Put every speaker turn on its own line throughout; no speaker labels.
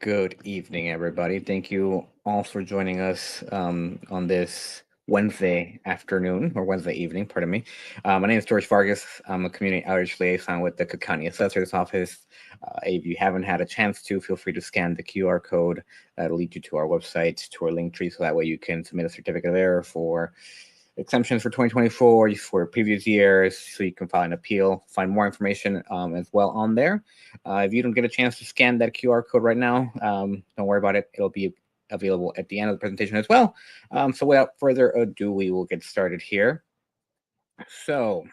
Good evening, everybody. Thank you all for joining us on this Wednesday afternoon or Wednesday evening, pardon me. My name is George Vargas. I'm a community outreach liaison with the Cook County Assessor's Office. If you haven't had a chance to, feel free to scan the QR code that'll lead you to our website, to our link tree, so that way you can submit a certificate of error for exemptions for 2024 for previous years, so you can file an appeal. Find more information as well on there. If you don't get a chance to scan that QR code right now, don't worry about it. It'll be available at the end of the presentation as well. So without further ado, we will get started here. So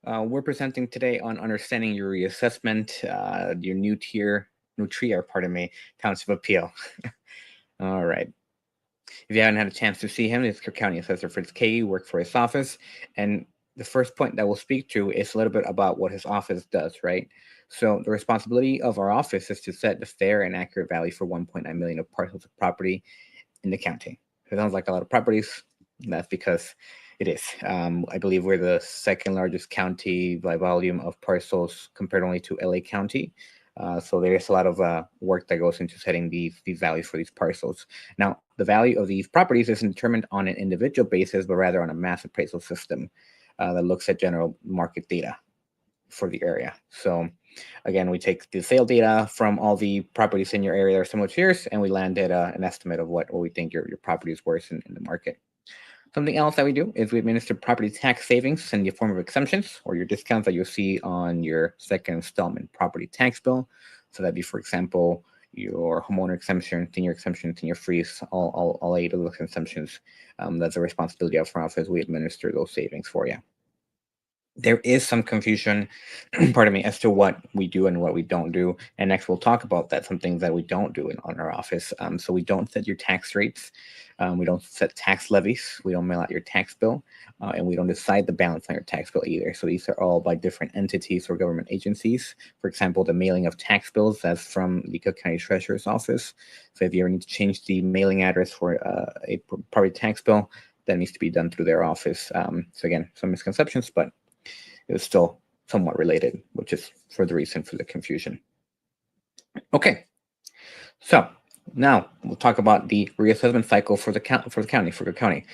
we're presenting today on understanding your reassessment, your new Trier, pardon me, Township Appeal. All right. If you haven't had a chance to see him, it's Cook County Assessor Fritz Kay, work for his office. And the first point that we'll speak to is a little bit about what his office does, right? So the responsibility of our office is to set the fair and accurate value for 1.9 million of parcels of property in the county. It sounds like a lot of properties. That's because it is. I believe we're the second largest county by volume of parcels compared only to LA County. So there's a lot of work that goes into setting these values for these parcels. Now, the value of these properties isn't determined on an individual basis, but rather on a mass appraisal system that looks at general market data for the area. So again, we take the sale data from all the properties in your area that are similar to yours, and we land at an estimate of what we think your property is worth in the market. Something else that we do is we administer property tax savings in the form of exemptions or your discounts that you'll see on your second installment property tax bill. So that'd be, for example, your homeowner exemption, senior freeze, all 8 of those exemptions. That's a responsibility of our office. We administer those savings for you. There is some confusion, pardon me, as to what we do and what we don't do. And next, we'll talk about that, some things that we don't do on our office. So we don't set your tax rates. We don't set tax levies. We don't mail out your tax bill. And we don't decide the balance on your tax bill either. So these are all by different entities or government agencies. For example, the mailing of tax bills, that's from the Cook County Treasurer's Office. So if you ever need to change the mailing address for a property tax bill, that needs to be done through their office. So again, some misconceptions, but it was still somewhat related, which is for the reason for the confusion. Okay, so now we'll talk about the reassessment cycle for the county, for Cook County.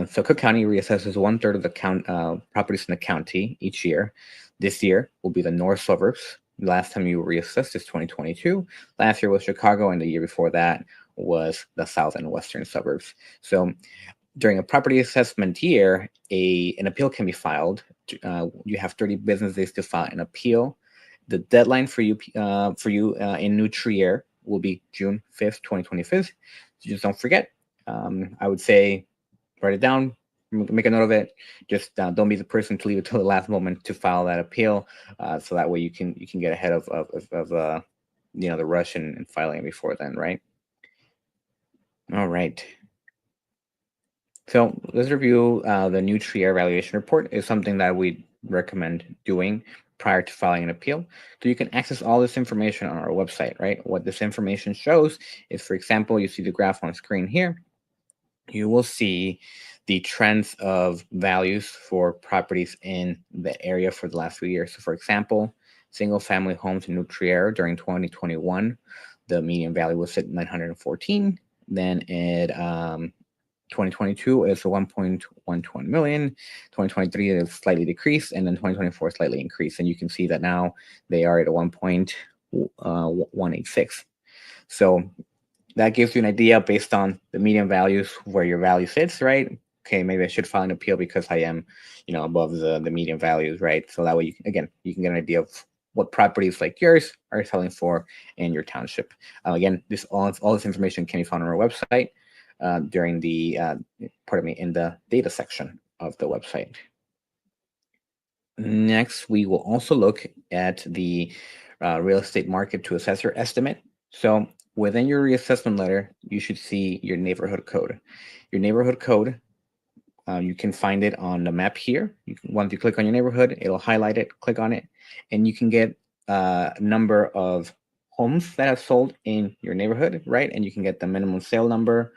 So Cook County reassesses 1/3 of the properties in the county each year. This year will be the north suburbs. The last time you reassessed is 2022. Last year was Chicago, and the year before that was the south and western suburbs. So during a property assessment year, an appeal can be filed. You have 30 business days to file an appeal. The deadline for you in New Trier will be June 5th, 2025. So just don't forget. I would say write it down, make a note of it. Just don't be the person to leave it till the last moment to file that appeal. So that way you can get ahead of the rush and filing it before then, right? All right. So let's review the new Trier evaluation report. Is something that we recommend doing prior to filing an appeal. So you can access all this information on our website, right? What this information shows is, for example, you see the graph on screen here. You will see the trends of values for properties in the area for the last 3 years. So for example, single family homes in New Trier during 2021, the median value was at 914. Then it 2022 is 1.121 million. 2023 is slightly decreased, and then 2024 slightly increased. And you can see that now they are at a 1.186. So that gives you an idea based on the median values where your value sits, right? Okay, maybe I should file an appeal because I am, above the median values, right? So that way, you can get an idea of what properties like yours are selling for in your township. Again, all this information can be found on our website during in the data section of the website. Next, we will also look at the real estate market to assessor estimate. So within your reassessment letter, you should see your neighborhood code. Your neighborhood code, you can find it on the map here. Once you click on your neighborhood, it'll highlight it, click on it, and you can get a number of homes that have sold in your neighborhood, right? And you can get the minimum sale number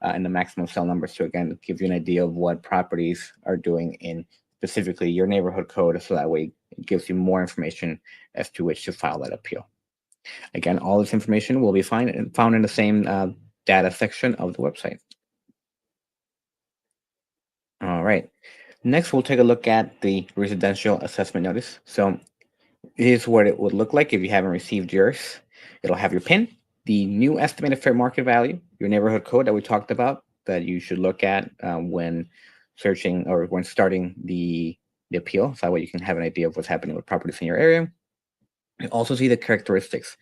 and the maximum sale number. So again, give you an idea of what properties are doing in specifically your neighborhood code. So that way it gives you more information as to which to file that appeal. Again, all this information will be found in the same data section of the website. All right. Next, we'll take a look at the residential assessment notice. So here's what it would look like if you haven't received yours. It'll have your PIN, the new estimated fair market value, your neighborhood code that we talked about that you should look at when searching or when starting the appeal. So that way you can have an idea of what's happening with properties in your area. You also see the characteristics.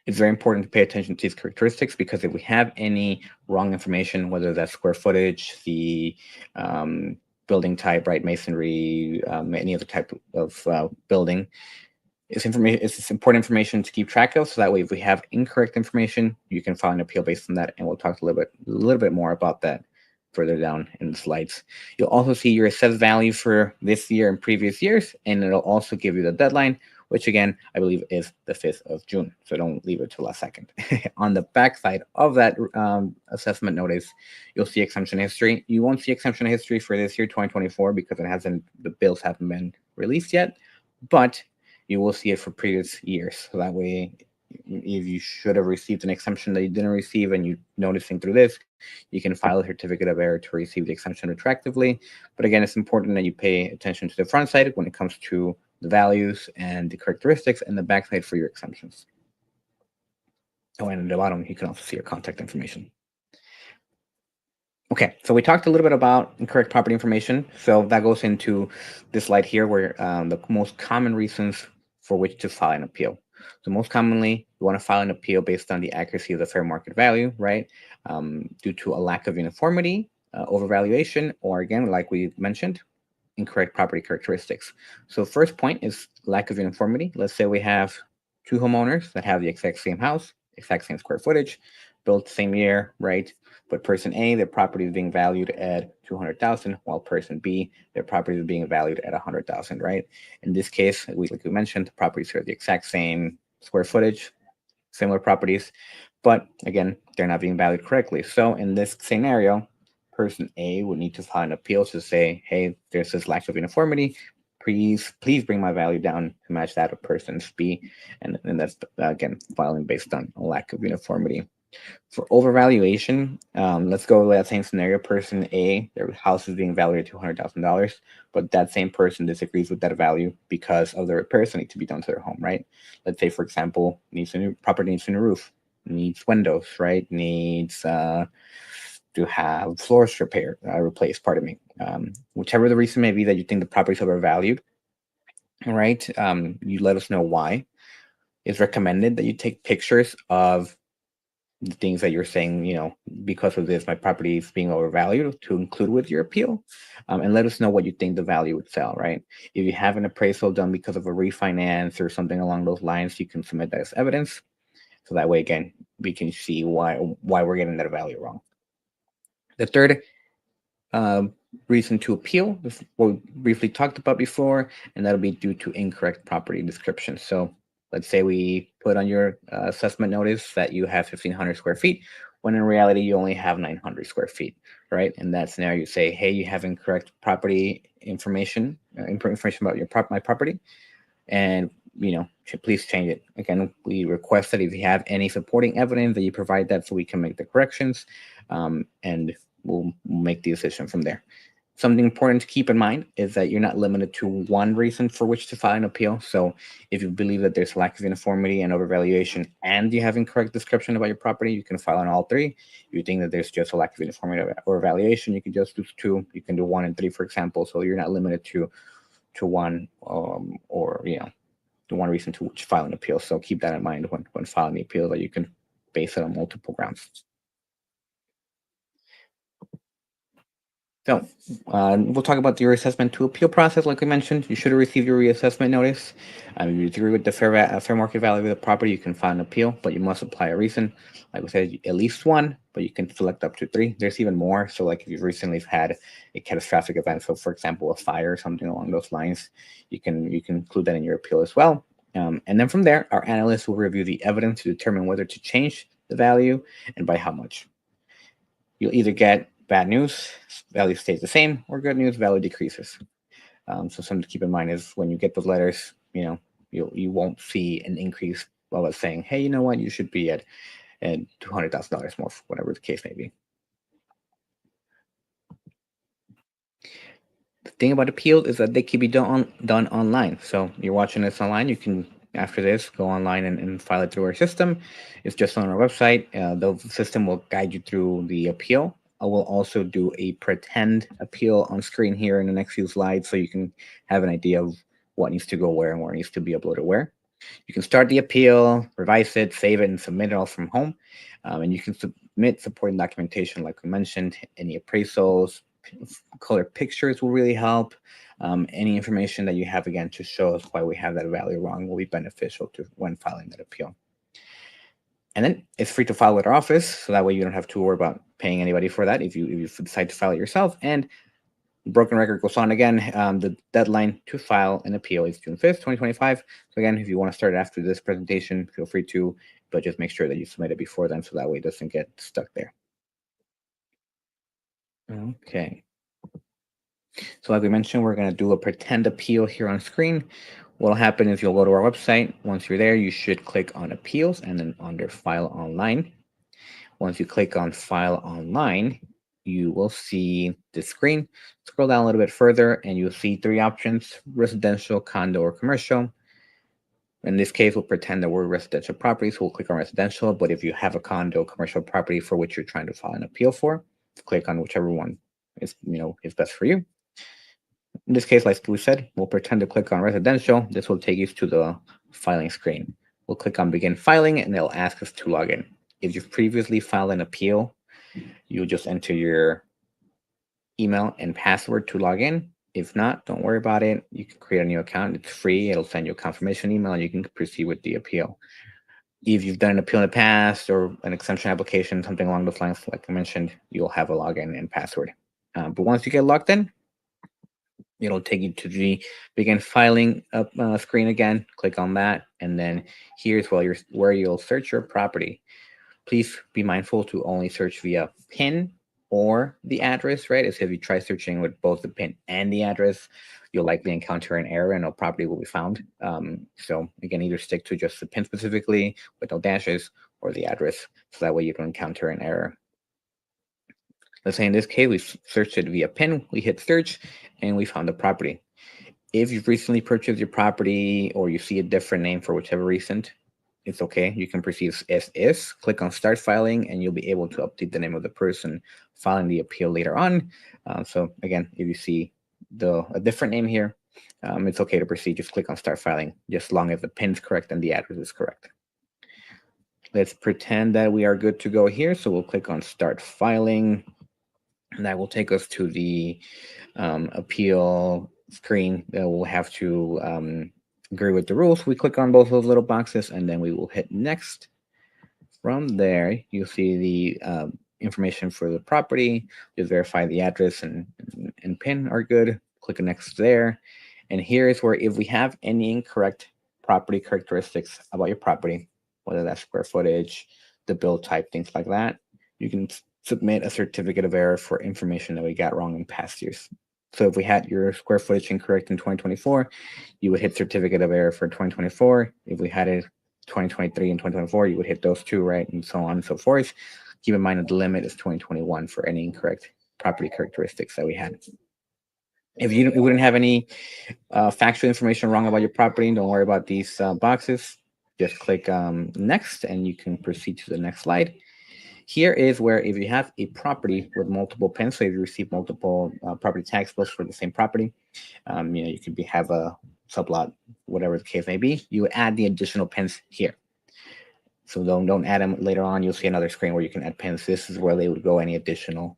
It's very important to pay attention to these characteristics because if we have any wrong information, whether that's square footage, the building type, right, masonry, any other type of building, it's important information to keep track of. So that way, if we have incorrect information, you can file an appeal based on that, and we'll talk a little bit more about that further down in the slides. You'll also see your assessed value for this year and previous years, and it'll also give you the deadline, which again, I believe is the 5th of June. So don't leave it till last second. On the back side of that assessment notice, you'll see exemption history. You won't see exemption history for this year, 2024, because the bills haven't been released yet, but you will see it for previous years. So that way, if you should have received an exemption that you didn't receive and you're noticing through this, you can file a certificate of error to receive the exemption retroactively. But again, it's important that you pay attention to the front side when it comes to the values and the characteristics, and the back side for your exemptions. Oh, and at the bottom, you can also see your contact information. Okay, so we talked a little bit about incorrect property information. So that goes into this slide here where the most common reasons for which to file an appeal. So most commonly, you want to file an appeal based on the accuracy of the fair market value, right? Due to a lack of uniformity, overvaluation, or again, like we mentioned, incorrect property characteristics. So first point is lack of uniformity. Let's say we have two homeowners that have the exact same house, exact same square footage, built same year, right? But person A, their property is being valued at 200,000, while person B, their property is being valued at 100,000, right? In this case, like we mentioned, the properties are the exact same square footage, similar properties, but again, they're not being valued correctly. So in this scenario, person A would need to file an appeal to say, hey, there's this lack of uniformity. Please bring my value down to match that of person B. And that's, again, filing based on a lack of uniformity. For overvaluation, let's go with that same scenario. Person A, their house is being valued at $200,000, but that same person disagrees with that value because of the repairs that need to be done to their home, right? Let's say, for example, property needs a new roof, needs windows, right? Needs to have floors replaced. Pardon me. Whichever the reason may be that you think the property is overvalued, right? You let us know why. It's recommended that you take pictures of the things that you're saying, because of this, my property is being overvalued, to include with your appeal, and let us know what you think the value would sell, right? If you have an appraisal done because of a refinance or something along those lines, you can submit that as evidence. So that way, again, we can see why we're getting that value wrong. The third reason to appeal is what we briefly talked about before, and that'll be due to incorrect property description. So let's say we put on your assessment notice that you have 1,500 square feet, when in reality you only have 900 square feet, right? In that scenario, you say, hey, you have incorrect property information about my property, and please change it. Again, we request that if you have any supporting evidence that you provide that so we can make the corrections, and we'll make the decision from there. Something important to keep in mind is that you're not limited to one reason for which to file an appeal. So if you believe that there's lack of uniformity and overvaluation and you have incorrect description about your property, you can file on all three. If you think that there's just a lack of uniformity or valuation, you can just do two. You can do 1 and 3, for example. So you're not limited to one, or the one reason to which file an appeal. So keep that in mind when filing the appeal, that you can base it on multiple grounds. So we'll talk about the reassessment to appeal process. Like we mentioned, you should have received your reassessment notice. If you agree with the fair market value of the property, you can file an appeal, but you must apply a reason. Like we said, at least one, but you can select up to 3. There's even more. So like if you've recently had a catastrophic event, so for example, a fire or something along those lines, you can include that in your appeal as well. And then from there, our analysts will review the evidence to determine whether to change the value and by how much. You'll either get bad news, value stays the same, or good news, value decreases. So something to keep in mind is when you get those letters, you won't see an increase of us saying, hey, you know what, you should be at $200,000 more, whatever the case may be. The thing about appeals is that they can be done online. So you're watching this online, you can, after this, go online and file it through our system. It's just on our website. The system will guide you through the appeal. I will also do a pretend appeal on screen here in the next few slides, so you can have an idea of what needs to go where and where needs to be uploaded where. You can start the appeal, revise it, save it, and submit it all from home. And you can submit supporting documentation, like we mentioned. Any appraisals, color pictures will really help. Any information that you have, again, to show us why we have that value wrong will be beneficial to when filing that appeal. And then it's free to file with our office, so that way you don't have to worry about paying anybody for that if you decide to file it yourself. And broken record goes on again. The deadline to file an appeal is June 5th, 2025. So again, if you want to start after this presentation, feel free to, but just make sure that you submit it before then, so that way it doesn't get stuck there. Okay. So like we mentioned, we're going to do a pretend appeal here on screen. What'll happen is you'll go to our website. Once you're there, you should click on appeals and then under file online. Once you click on file online, you will see the screen. Scroll down a little bit further and you'll see three options: residential, condo, or commercial. In this case, we'll pretend that we're residential property, so we'll click on residential. But if you have a condo, commercial property for which you're trying to file an appeal for, click on whichever one is best for you. In this case, like we said, we'll pretend to click on residential. This will take you to the filing screen. We'll click on begin filing and they'll ask us to log in. If you've previously filed an appeal, you'll just enter your email and password to log in. If not, don't worry about it. You can create a new account. It's free. It'll send you a confirmation email and you can proceed with the appeal. If you've done an appeal in the past or an exemption application, something along those lines, like I mentioned, you'll have a login and password. But once you get logged in, it'll take you to the begin filing up screen again. Click on that, and then here's where you'll search your property. Please be mindful to only search via PIN or the address, right? As if you try searching with both the PIN and the address, you'll likely encounter an error and no property will be found. So again, either stick to just the PIN specifically with no dashes or the address, so that way you don't encounter an error. Let's say in this case, we searched it via PIN, we hit search, and we found the property. If you've recently purchased your property or you see a different name for whichever reason, it's okay. You can proceed as is, click on start filing, and you'll be able to update the name of the person filing the appeal later on. So again, if you see a different name here, it's okay to proceed. Just click on start filing, just as long as the PIN is correct and the address is correct. Let's pretend that we are good to go here. So we'll click on start filing. And that will take us to the appeal screen that we'll have to agree with the rules. We click on both those little boxes and then we will hit next. From there, you'll see the information for the property. Just verify the address and PIN are good. Click next there. And here is where if we have any incorrect property characteristics about your property, whether that's square footage, the build type, things like that, you can submit a certificate of error for information that we got wrong in past years. So if we had your square footage incorrect in 2024, you would hit certificate of error for 2024. If we had it 2023 and 2024, you would hit those two, right? And so on and so forth. Keep in mind that the limit is 2021 for any incorrect property characteristics that we had. If you wouldn't have any factual information wrong about your property, don't worry about these boxes. Just click next and you can proceed to the next slide. Here is where if you have a property with multiple PINs, so if you receive multiple property tax bills for the same property, you could have a sublot, whatever the case may be, you would add the additional PINs here. So don't add them later on. You'll see another screen where you can add PINs. This is where they would go, any additional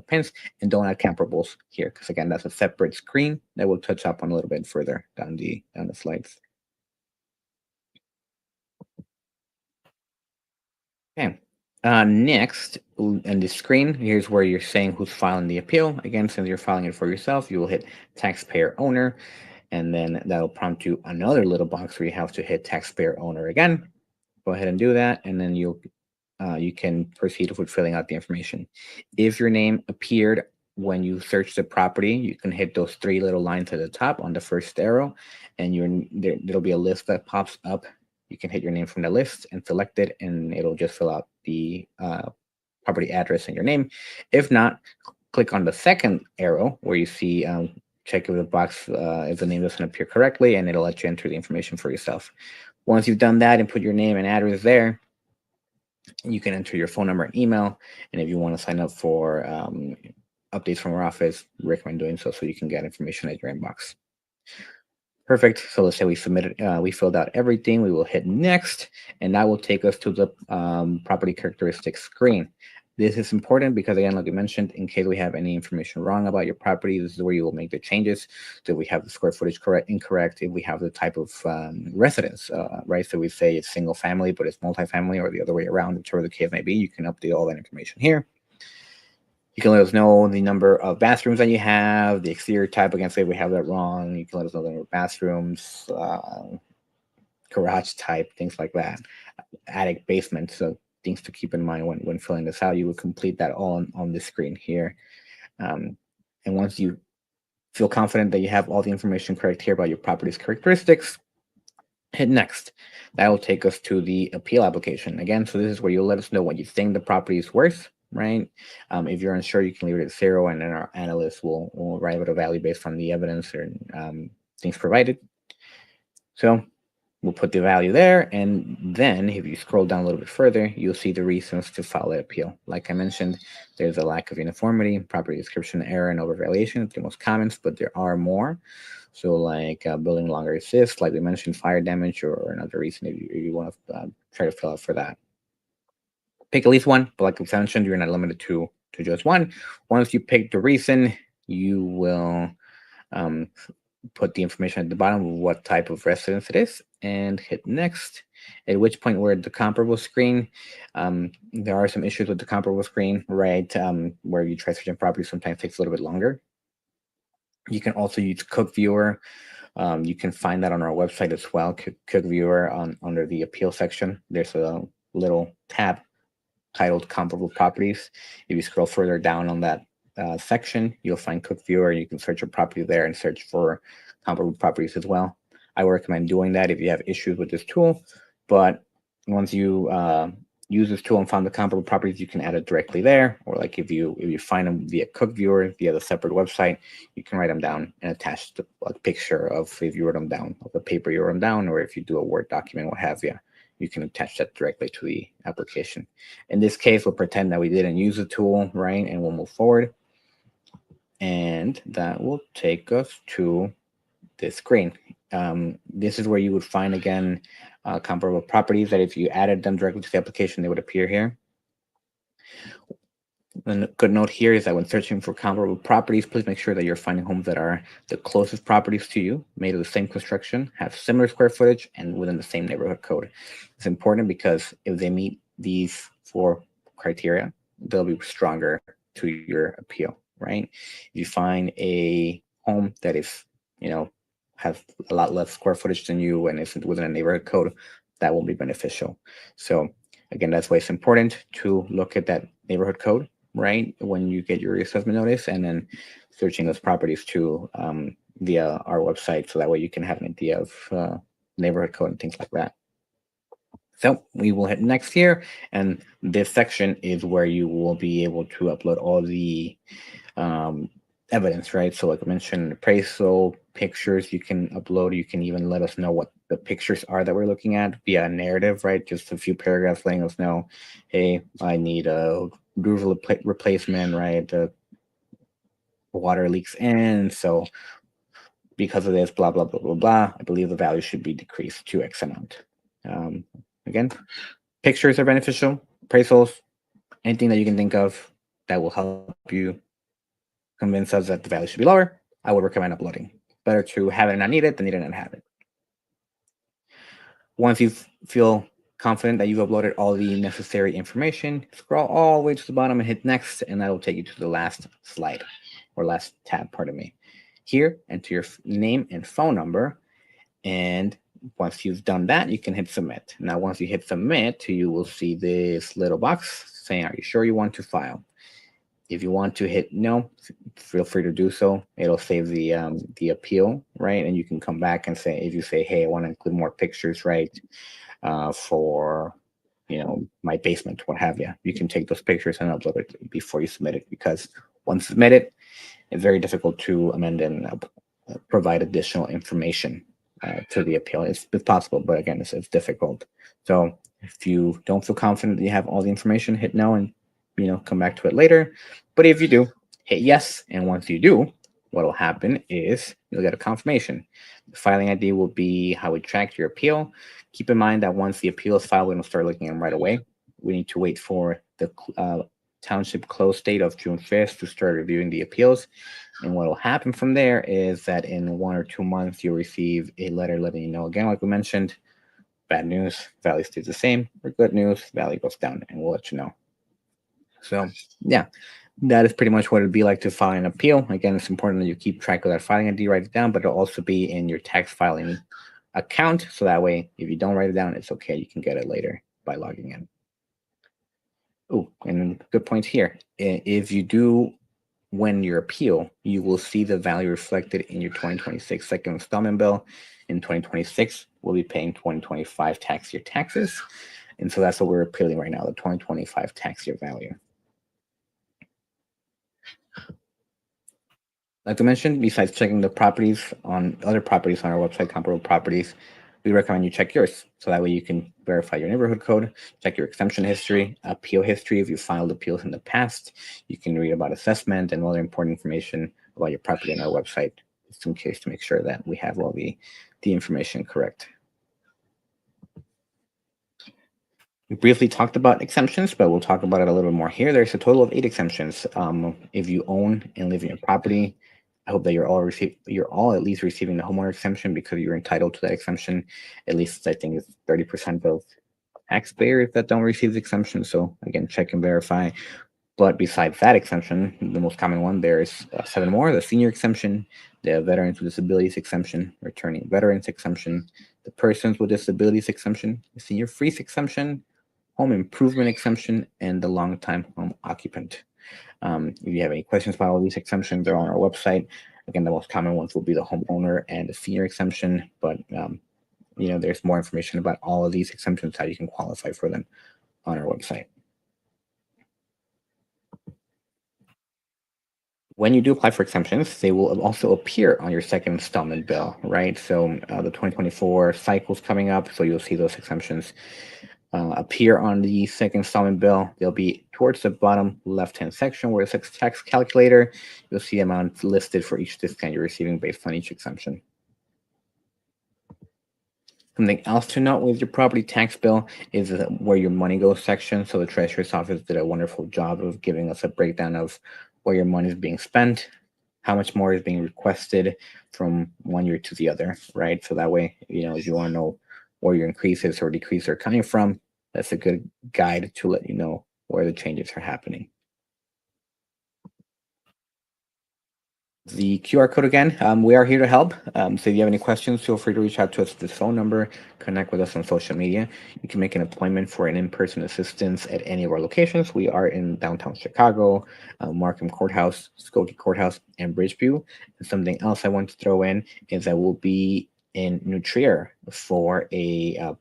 PINs, and don't add comparables here, because again, that's a separate screen that we'll touch up on a little bit further down the slides. Okay. Next, on the screen, here's where you're saying who's filing the appeal. Again, since you're filing it for yourself, you will hit taxpayer owner, and then that'll prompt you another little box where you have to hit taxpayer owner again. Go ahead and do that, and then you can proceed with filling out the information. If your name appeared when you search the property, you can hit those three little lines at the top on the first arrow, and there'll be a list that pops up you can hit your name from the list and select it, and it'll just fill out the property address and your name. If not, click on the second arrow where you see check if the box if the name doesn't appear correctly, and it'll let you enter the information for yourself. Once you've done that and put your name and address there, you can enter your phone number and email. And if you want to sign up for updates from our office, recommend doing so you can get information at your inbox. Perfect. So let's say we submitted, we filled out everything. We will hit next, and that will take us to the property characteristics screen. This is important because, again, like I mentioned, in case we have any information wrong about your property, this is where you will make the changes. So we have the square footage incorrect, if we have the type of residence, right? So we say it's single family, but it's multifamily, or the other way around, whichever the case may be, you can update all that information here. You can let us know the number of bathrooms that you have, the exterior type. Again, say we have that wrong. You can let us know the number of bathrooms, garage type, things like that, attic, basement. So things to keep in mind when filling this out. You will complete that all on this screen here. And once you feel confident that you have all the information correct here about your property's characteristics, hit next. That will take us to the appeal application. Again, so this is where you'll let us know what you think the property is worth, right? If you're unsure, you can leave it at 0, and then our analyst will arrive at a value based on the evidence or things provided. So we'll put the value there, and then if you scroll down a little bit further, you'll see the reasons to file an appeal. Like I mentioned, there's a lack of uniformity, property description error, and overvaluation. It's the most common, but there are more. So like building longer exists, like we mentioned, fire damage, or another reason if you want to try to fill out for that. Pick at least one, but like I mentioned, you're not limited to just one. Once you pick the reason, you will put the information at the bottom of what type of residence it is and hit next, at which point we're at the comparable screen. There are some issues with the comparable screen, right? Where you try searching properties sometimes takes a little bit longer. You can also use Cook Viewer. You can find that on our website as well, Cook Viewer under the appeal section. There's a little tab titled Comparable Properties. If you scroll further down on that section, you'll find Cook Viewer. You can search a property there and search for comparable properties as well. I would recommend doing that if you have issues with this tool. But once you use this tool and found the comparable properties, you can add it directly there. Or like if you find them via Cook Viewer, via the separate website, you can write them down and attach a picture of, if you wrote them down, of the paper you wrote them down, or if you do a Word document, what have you. You can attach that directly to the application. In this case, we'll pretend that we didn't use the tool, right? And we'll move forward. And that will take us to this screen. This is where you would find, again, comparable properties that if you added them directly to the application, they would appear here. And a good note here is that when searching for comparable properties, please make sure that you're finding homes that are the closest properties to you, made of the same construction, have similar square footage, and within the same neighborhood code. It's important because if they meet these 4 criteria, they'll be stronger to your appeal, right? If you find a home that is, has a lot less square footage than you and isn't within a neighborhood code, that won't be beneficial. So again, that's why it's important to look at that neighborhood code, right, when you get your reassessment notice, and then searching those properties too via our website, so that way you can have an idea of neighborhood code and things like that. So we will hit next here, and this section is where you will be able to upload all the evidence, right? So like I mentioned, appraisal, pictures you can upload. You can even let us know what the pictures are that we're looking at via a narrative, right? Just a few paragraphs letting us know, hey, I need a roof replacement, right? The water leaks in, so because of this, blah, blah, blah, blah, blah, I believe the value should be decreased to X amount. Again, pictures are beneficial, appraisals, anything that you can think of that will help you convince us that the value should be lower, I would recommend uploading. Better to have it and not need it than need it and have it. Once you feel confident that you've uploaded all the necessary information, scroll all the way to the bottom and hit next, and that'll take you to the last slide, or last tab, pardon me. Here, enter your name and phone number, and once you've done that, you can hit submit. Now, once you hit submit, you will see this little box saying, are you sure you want to file? If you want to hit no, feel free to do so. It'll save the appeal, right? And you can come back and say, if you say, hey, I want to include more pictures, right? for my basement, what have you. You can take those pictures and upload it before you submit it, because once submitted, it's very difficult to amend and provide additional information to the appeal. It's possible, but again, it's difficult. So if you don't feel confident that you have all the information, hit no and come back to it later. But if you do, hit yes, and once you do, what will happen is you'll get a confirmation. The filing ID will be how we track your appeal. Keep in mind that once the appeal is filed, we don't start looking at them right away. We need to wait for the township close date of June 5th to start reviewing the appeals. And what will happen from there is that in 1 or 2 months, you'll receive a letter letting you know, again, like we mentioned, bad news, value stays the same, or good news, value goes down, and we'll let you know. So, yeah, that is pretty much what it'd be like to file an appeal. Again, it's important that you keep track of that filing ID, write it down, but it'll also be in your tax filing account. So that way, if you don't write it down, it's okay. You can get it later by logging in. Oh, and good point here. If you do win your appeal, you will see the value reflected in your 2026 second installment bill. In 2026, we'll be paying 2025 tax year taxes. And so that's what we're appealing right now, the 2025 tax year value. Like I mentioned, besides checking the properties on other properties on our website, comparable properties, we recommend you check yours. So that way you can verify your neighborhood code, check your exemption history, appeal history. If you filed appeals in the past, you can read about assessment and other important information about your property on our website, just in case, to make sure that we have all the information correct. We briefly talked about exemptions, but we'll talk about it a little bit more here. There's a total of 8 exemptions. If you own and live in your property, I hope that you're all at least receiving the homeowner exemption, because you're entitled to that exemption. At least I think it's 30% of taxpayers that don't receive the exemption. So again, check and verify. But besides that exemption, the most common one, there's 7 more: the senior exemption, the veterans with disabilities exemption, returning veterans exemption, the persons with disabilities exemption, the senior freeze exemption, home improvement exemption, and the long-time home occupant. If you have any questions about all these exemptions, they're on our website. Again, the most common ones will be the homeowner and the senior exemption, but there's more information about all of these exemptions, how you can qualify for them, on our website. When you do apply for exemptions, they will also appear on your second installment bill, right? So the 2024 cycle is coming up, so you'll see those exemptions appear on the second installment bill. They'll be towards the bottom left-hand section where it says tax calculator. You'll see amounts listed for each discount you're receiving based on each exemption. Something else to note with your property tax bill is where your money goes section. So the Treasurer's Office did a wonderful job of giving us a breakdown of where your money is being spent, how much more is being requested from one year to the other, right? So that way, if you want to know where your increases or decreases are coming from, that's a good guide to let you know where the changes are happening. The QR code again, we are here to help. So if you have any questions, feel free to reach out to us at this phone number, connect with us on social media. You can make an appointment for an in-person assistance at any of our locations. We are in downtown Chicago, Markham Courthouse, Skokie Courthouse, and Bridgeview. And something else I want to throw in is that we'll be in New Trier for a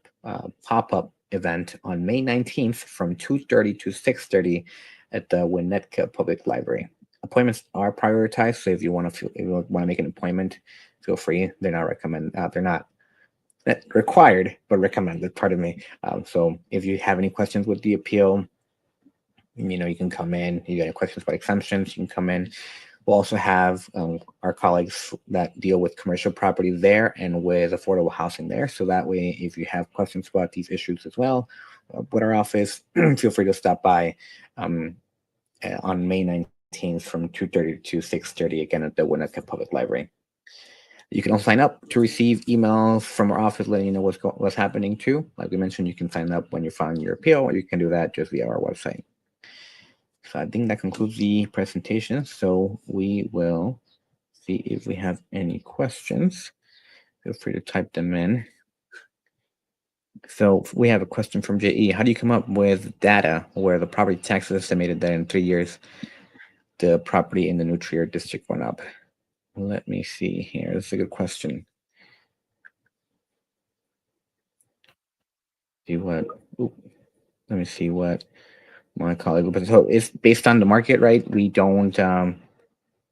pop-up event on May 19th from 2:30 to 6:30 at the Winnetka Public Library. Appointments are prioritized, so if you want to make an appointment, feel free. They're not required, but recommended. Pardon me. So if you have any questions with the appeal, you can come in. You got any questions about exemptions, you can come in. We'll also have our colleagues that deal with commercial property there and with affordable housing there. So that way, if you have questions about these issues as well, with our office, feel free to stop by on May 19th from 2:30 to 6:30, again at the Winnetka Public Library. You can also sign up to receive emails from our office letting you know what's happening too. Like we mentioned, you can sign up when you're filing your appeal, or you can do that just via our website. So I think that concludes the presentation. So we will see if we have any questions. Feel free to type them in. So we have a question from JE. How do you come up with data where the property tax is estimated that in 3 years the property in the New Trier district went up? Let me see here. This is a good question. See what? Ooh, let me see what my colleague. But so it's based on the market, right? We don't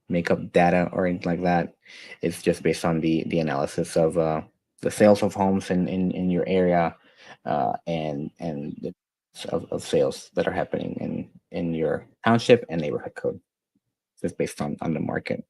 make up data or anything like that. It's just based on the analysis of the sales of homes in your area, and the of sales that are happening in your township and neighborhood code. It's based on the market.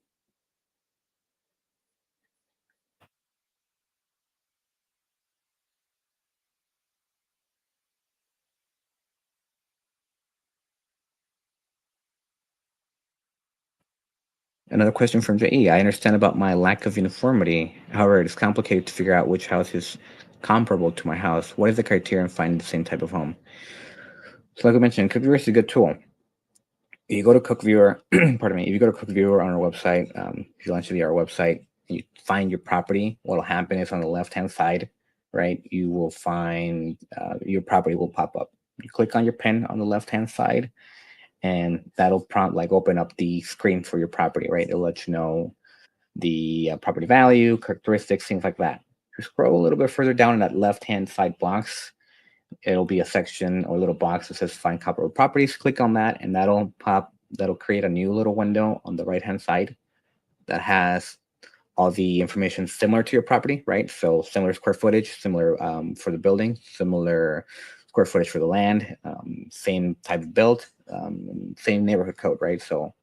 Another question from JE. I understand about my lack of uniformity. However, it is complicated to figure out which house is comparable to my house. What is the criteria in finding the same type of home? So, like I mentioned, CookViewer is a good tool. You go to CookViewer, pardon me, if you go to CookViewer on our website, if you launch via our website, you find your property. What will happen is on the left hand side, right, you will find your property will pop up. You click on your pen on the left hand side, and that'll prompt like open up the screen for your property, right? It'll let you know the property value, characteristics, things like that. If you scroll a little bit further down in that left hand side box, it'll be a section or a little box that says find comparable properties. Click on that, and that'll create a new little window on the right hand side that has all the information similar to your property, right? So similar square footage, similar for the building, similar square footage for the land, same type of build, same neighborhood code, right? So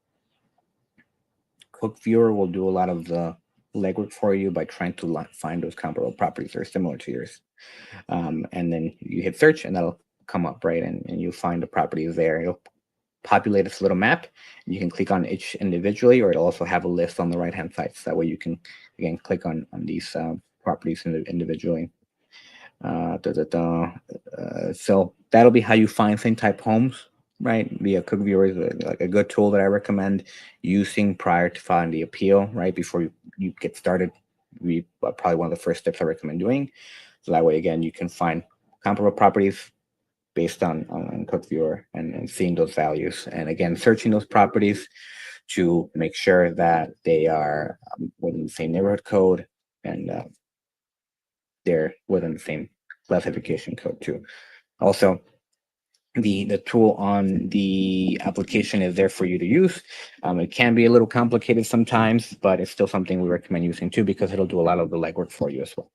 Cook Viewer will do a lot of the legwork for you by trying to find those comparable properties that are similar to yours. And then you hit search, and that'll come up, right? And you find the properties there. It'll populate this little map. You can click on each individually, or it'll also have a list on the right hand side. So that way you can, again, click on these properties individually. Da, da, da. So that'll be how you find same type homes, right? Via Cook Viewer is like a good tool that I recommend using prior to filing the appeal, right? Before you get started, we probably one of the first steps I recommend doing. So that way, again, you can find comparable properties based on Cook Viewer, and seeing those values. And again, searching those properties to make sure that they are within the same neighborhood code, and they're within the same classification code too. Also, the tool on the application is there for you to use. It can be a little complicated sometimes, but it's still something we recommend using too, because it'll do a lot of the legwork for you as well.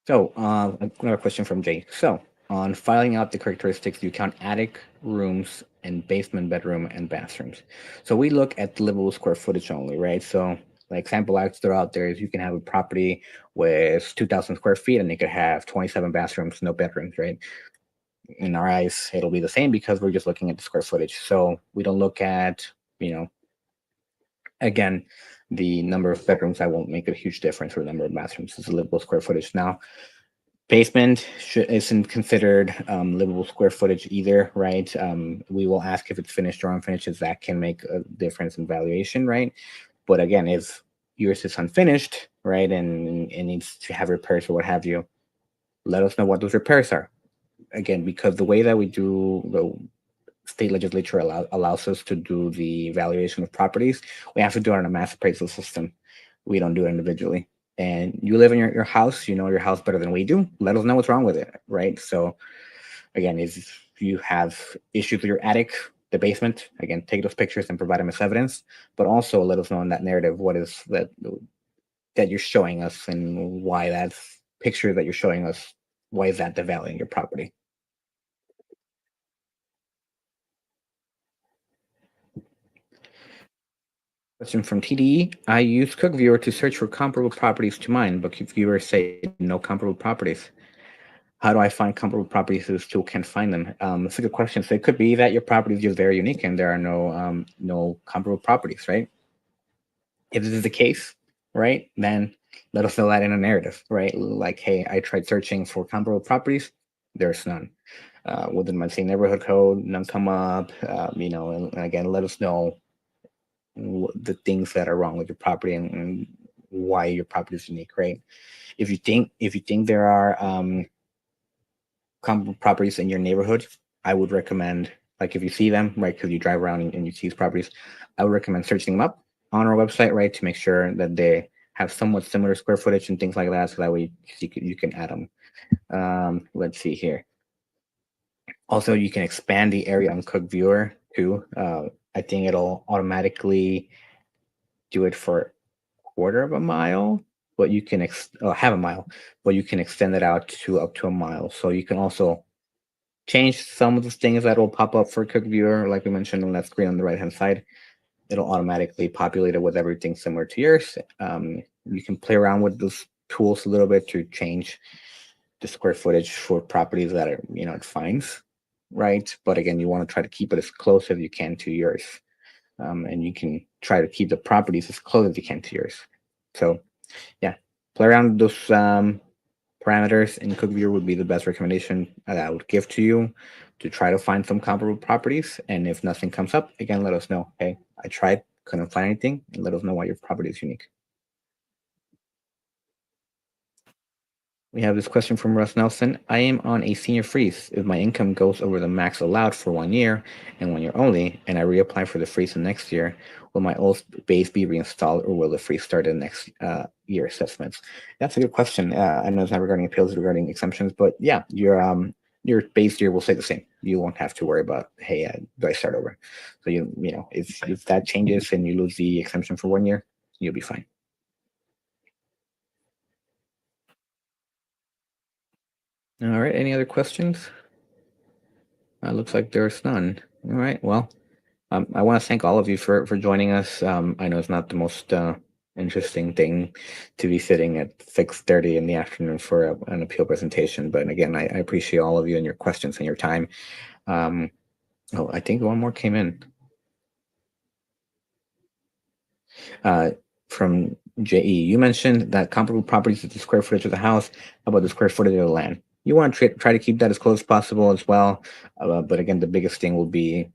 So, another question from Jay. So, on filing out the characteristics, you count attic, rooms, and basement, bedroom, and bathrooms. So, we look at the livable square footage only, right? So, like example I throw out there is you can have a property with 2,000 square feet, and it could have 27 bathrooms, no bedrooms, right? In our eyes, it'll be the same because we're just looking at the square footage. So, we don't look at, you know, again, the number of bedrooms. That won't make a huge difference for the number of bathrooms. It's a livable square footage. Now, basement isn't considered livable square footage either, right? We will ask if it's finished or unfinished, as that can make a difference in valuation, right? But again, if yours is unfinished, right, and it needs to have repairs or what have you, let us know what those repairs are. Again, because the way that we do the state legislature allows us to do the valuation of properties, we have to do it on a mass appraisal system. We don't do it individually. And you live in your house, you know your house better than we do. Let us know what's wrong with it, right? So again, if you have issues with your attic, the basement, again, take those pictures and provide them as evidence. But also let us know in that narrative what is that you're showing us, and why that picture that you're showing us, why is that devaluing your property. Question from TDE. I use CookViewer to search for comparable properties to mine, but CookViewer say no comparable properties. How do I find comparable properties so this tool can't find them? That's a good question. So it could be that your property is just very unique and there are no comparable properties, right? If this is the case, right, then let us know that in a narrative, right? Like, hey, I tried searching for comparable properties, there's none. Within my same neighborhood code, none come up. And again, let us know the things that are wrong with your property, and why your property is unique, right? If you think there are comparable properties in your neighborhood, I would recommend like if you see them, right, because you drive around and you see these properties, I would recommend searching them up on our website, right, to make sure that they have somewhat similar square footage and things like that, so that way you can add them. Let's see here. Also, you can expand the area on Cook Viewer too. I think it'll automatically do it for quarter of a mile, but you can half a mile, but you can extend it out to up to a mile. So you can also change some of the things that will pop up for Cook Viewer, like we mentioned on that screen on the right hand side. It'll automatically populate it with everything similar to yours. You can play around with those tools a little bit to change the square footage for properties that are, it finds, right? But again, you want to try to keep it as close as you can to yours. And you can try to keep the properties as close as you can to yours. So yeah, play around with those parameters in CookViewer would be the best recommendation that I would give to you to try to find some comparable properties. And if nothing comes up, again, let us know. Hey, I tried, couldn't find anything, and let us know why your property is unique. We have this question from Russ Nelson. I am on a senior freeze. If my income goes over the max allowed for 1 year and 1 year only, and I reapply for the freeze the next year, will my old base be reinstalled or will the freeze start in the next year assessments? That's a good question. I know it's not regarding appeals, regarding exemptions, but yeah, your base year will stay the same. You won't have to worry about, hey, do I start over? So if that changes and you lose the exemption for 1 year, you'll be fine. All right. Any other questions? Looks like there's none. All right. Well, I want to thank all of you for joining us. I know it's not the most interesting thing to be sitting at 6:30 in the afternoon for an appeal presentation, but again, I appreciate all of you and your questions and your time. I think one more came in. From JE, you mentioned that comparable properties is the square footage of the house. How about the square footage of the land? You want to try to keep that as close as possible as well. But again, the biggest thing will be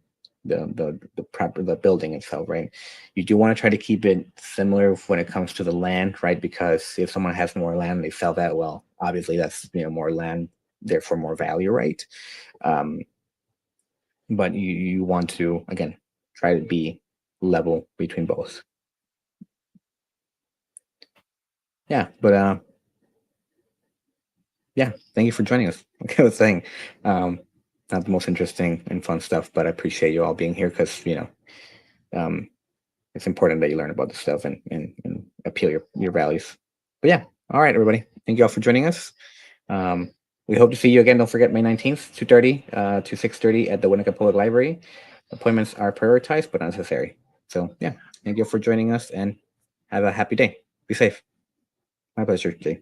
the building itself, right? You do want to try to keep it similar when it comes to the land, right? Because if someone has more land, they sell that, well, obviously that's more land, therefore more value, right? But you want to again try to be level between both. Yeah, but yeah, thank you for joining us. Like I was saying, not the most interesting and fun stuff, but I appreciate you all being here because um, it's important that you learn about this stuff and appeal your values. But yeah, all right, everybody, thank you all for joining us. We hope to see you again. Don't forget May 19th, 2:30 to 6:30 at the Winnetka Public Library. Appointments are prioritized but not necessary. So yeah, thank you for joining us and have a happy day. Be safe. My pleasure, Jay.